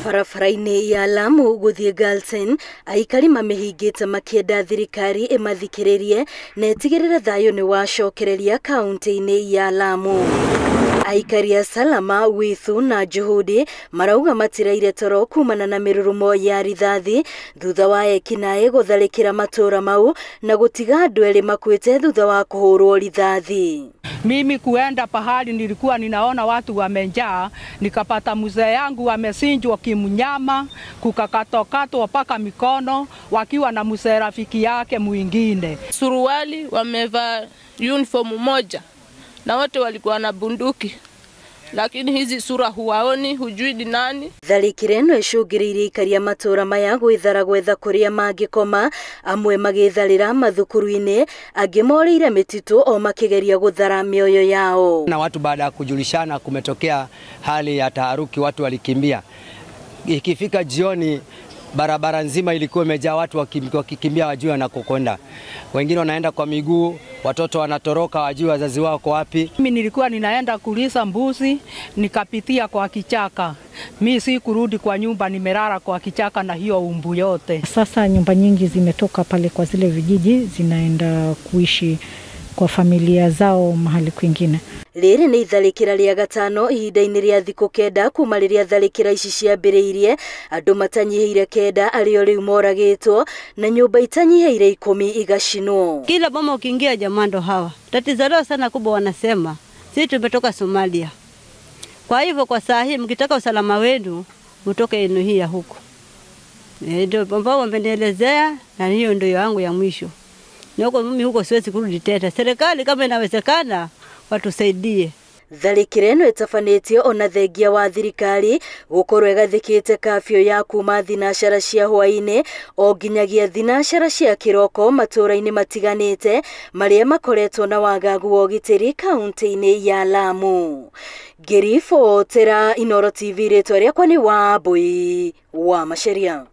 Barabara-inĩ ya Lamu gũthiĩ Galsen, aikari mamĩhingĩte makĩenda thirikari ĩmathikĩrĩrie na ĩtigĩrĩre thayũ nĩ wacokereria kaunti-inĩ ya Lamu. Aikari a Salama, Withu na Juhudi marauga matireire toro kumana na mĩrurumo ya rithathi thutha wa ekinaĩ gũtharĩkĩra matũra mau na gũtiga andũ erĩ makuĩte thutha wa kũhũrwo rithathi. Mimi kuenda pahali nilikuwa ninaona watu wamejaa, nikapata mzee yangu wamesinjwa kimnyama, kukakatokatwa mpaka mikono wakiwa na mzee rafiki yake mwingine. Suruali wamevaa uniform moja na wote walikuwa na bunduki, lakini hizi sura huwaoni, hujui ni nani. Tharĩkĩra ĩno ĩcũngĩrĩirie aikari a matũra maya gwĩthara gwetha kũrĩa mangĩkoma, amwe magĩtharĩra mathukuru-inĩ, angĩ morĩire mĩtitũ o makĩgeria gũthara mĩoyo yao. Na watu baada ya kujulishana kumetokea hali ya taharuki, watu walikimbia. Ikifika jioni barabara nzima ilikuwa imejaa watu wakikimbia wajui wanakokwenda. Wengine wanaenda kwa miguu, watoto wanatoroka wajui wazazi wao kwa wapi. Mimi nilikuwa ninaenda kulisa mbuzi, nikapitia kwa kichaka. Mimi si kurudi kwa nyumba, nimelala kwa kichaka na hiyo umbu yote. Sasa nyumba nyingi zimetoka pale kwa zile vijiji, zinaenda kuishi kwa familia zao mahali kwingine. Rĩrĩ nĩ itharĩkĩra rĩa gatano ihinda-inĩ rĩa thikũ kenda kuma rĩrĩa tharĩkĩra ici ciambĩrĩirie, andũ matanyihĩire kenda arĩa rĩu moragĩtwo na nyũmba itanyihĩire 10 igacinwo. Kila boma ukiingia jamando hawa. Tatizo lao sana kubwa wanasema, sisi tumetoka Somalia. Kwa hivyo kwa saa hii mkitaka usalama wenu mtoke eneo hii ya huko. Ndio ambao wamenielezea na hiyo ndio yangu ya mwisho. Na huko mimi huko siwezi kurudi tena. Serikali kama inawezekana watusaidie. Tharĩkĩra ĩno ĩtabanĩtio ona thengia wa thirikari gũkorwo ĩgathĩkĩte kafyo ya kuma thinacara cia hwaĩ-inĩ o nginyagia thinacara cia kĩroko matũra-inĩ matiganĩte marĩa makoretwo na wagagu wa ũgitĩri kaunti-inĩ ya Lamu. Ngĩribotera Inooro TV, rĩtwa rĩakwa nĩ Wambui wa Macharia.